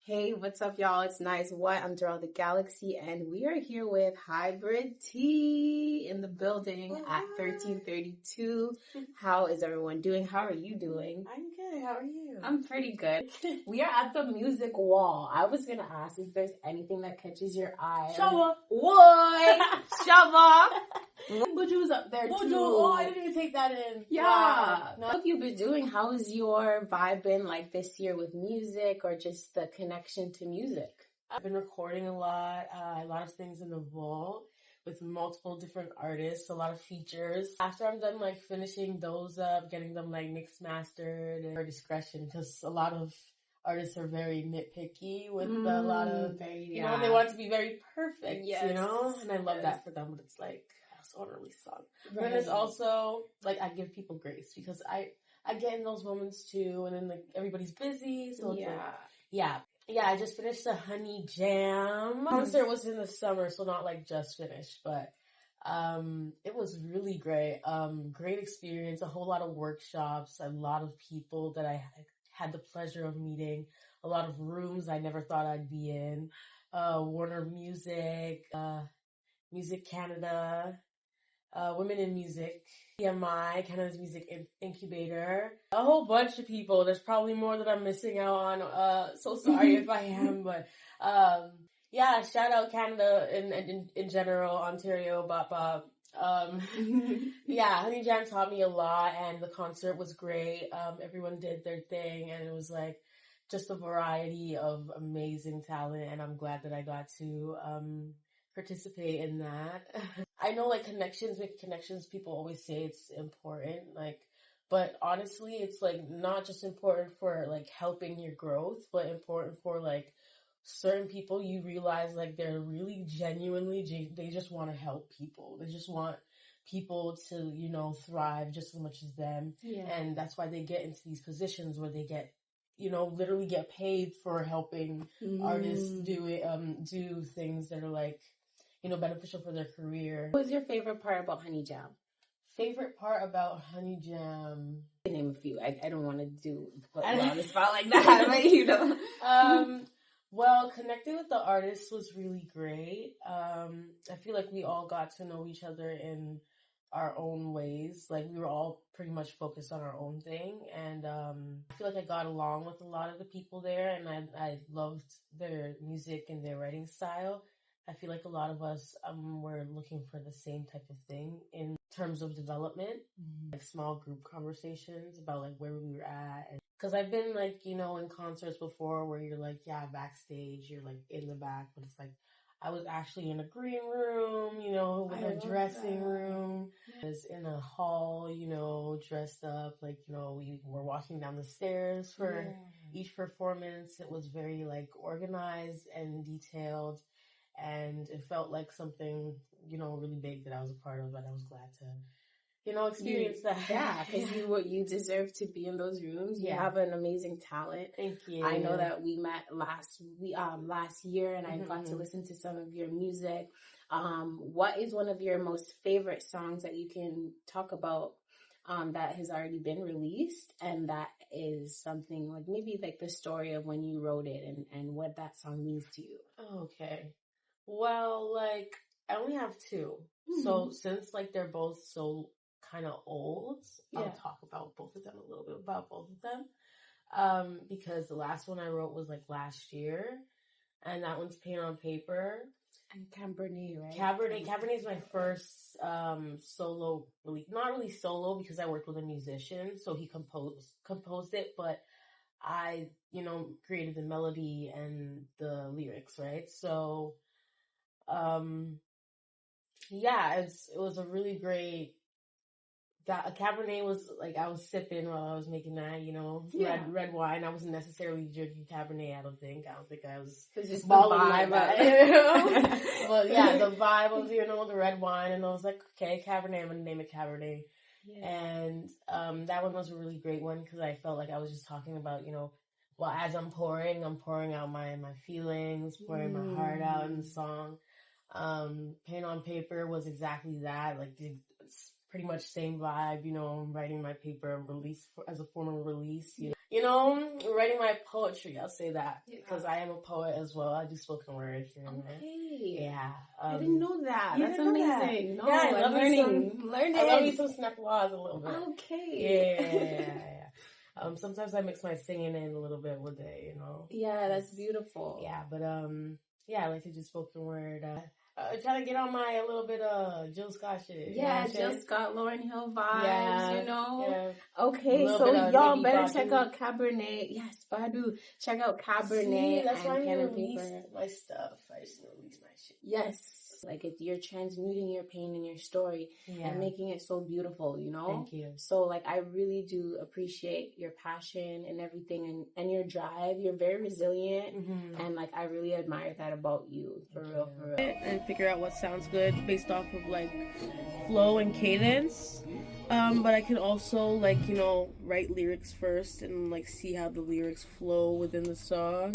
Hey, what's up, y'all? It's Nize What I'm throughout the galaxy, and we are here with Hybridtee in the building at 1332. How is everyone doing? How are you doing? I'm good. How are you? I'm pretty good. We are at the music wall. I was gonna ask if there's anything that catches your eye. Shower. What? Shower. Buju's up there Buju. too. Oh, I didn't even take that in. Yeah. Wow. What have you been doing? How has your vibe been like this year with music, or just the connection to music? I've been recording a lot of things in the vault with multiple different artists, a lot of features. After I'm done like finishing those up, getting them like mixed mastered and for discretion, because a lot of artists are very nitpicky with a lot of, they want to be very perfect, Yes. And I love that for them, but it's like, I also want to release a song. Right. And it's also, like, I give people grace, because I get in those moments too, and then like everybody's busy, so it's like, yeah, I just finished the Honey Jam. Concert was in the summer, so not like just finished, but it was really great. Great experience, a whole lot of workshops, a lot of people that I had the pleasure of meeting, a lot of rooms I never thought I'd be in, Warner Music, Music Canada, Women in Music, PMI, Canada's Music Incubator, a whole bunch of people. There's probably more that I'm missing out on, so sorry if I am, but yeah, shout out Canada in general, Ontario, bop. Yeah, Honey Jam taught me a lot, and the concert was great. Everyone did their thing, and it was like just a variety of amazing talent, and I'm glad that I got to participate in that. I know like connections make connections, people always say it's important, like, but honestly it's like not just important for like helping your growth, but important for like certain people. You realize like they're really genuinely, they just want to help people. They just want people to, thrive just as much as them. Yeah. And that's why they get into these positions where they get, literally get paid for helping artists do things that are like, beneficial for their career. What was your favorite part about Honey Jam? Favorite part about Honey Jam? I can name a few. I don't want to put you on the spot like that, but Well, connecting with the artists was really great. I feel like we all got to know each other in our own ways. Like we were all pretty much focused on our own thing, and I feel like I got along with a lot of the people there, and I loved their music and their writing style. I feel like a lot of us were looking for the same type of thing in terms of development, like small group conversations about like where we were at. Because I've been like, in concerts before where you're like, yeah, backstage, you're like in the back, but it's like, I was actually in a green room, with a dressing room. I was in a hall, dressed up, like, we were walking down the stairs for each performance. It was very like organized and detailed. And it felt like something, really big that I was a part of, and I was glad to, experience that. Yeah, because you deserve to be in those rooms. You have an amazing talent. Thank you. I know that we met last year, and I got to listen to some of your music. What is one of your most favorite songs that you can talk about that has already been released, and that is something like maybe like the story of when you wrote it and what that song means to you? Okay. Well, like, I only have two. So since like they're both so kind of old, I'll talk about both of them, a little bit about both of them. Because the last one I wrote was like last year, and that one's Paint on Paper. And Cabernet, right? Cabernet is my first solo release. Not really solo, because I worked with a musician, so he composed it, but I, created the melody and the lyrics, right? So it was a really great. That a Cabernet was like, I was sipping while I was making that, red wine. I wasn't necessarily drinking Cabernet. I don't think I was just balling the like vibe. That, But yeah, the vibe of the red wine, and I was like, okay, Cabernet. I'm gonna name it Cabernet. Yeah. And that one was a really great one, because I felt like I was just talking about, well, as I'm pouring out my feelings, pouring my heart out in the song. Paint on Paper was exactly that, like pretty much same vibe, you know, writing my paper as a form of release, you know, writing my poetry, I'll say that, because I am a poet as well. I do spoken word here and there. Yeah. I didn't know that. That's amazing. That. No, yeah, I'm learning. I love me some snap laws a little bit. Okay. Yeah. Sometimes I mix my singing in a little bit with it, you know. Yeah, that's beautiful. Yeah, but yeah, I like to do spoken word. Trying to get on my a little bit Jill Scott shit. Yeah, Jill Scott, Lauryn Hill vibes, you know? Yeah. Okay, so y'all better check out Cabernet. Yes, Badu. Check out Cabernet. That's why I pen and release paper. my stuff. I just release my shit. Yes. Like you're transmuting your pain and your story and making it so beautiful, you know? Thank you. So like I really do appreciate your passion and everything and your drive. You're very resilient and like I really admire that about you. For real. And figure out what sounds good based off of like flow and cadence. But I can also like, you know, write lyrics first and like see how the lyrics flow within the song.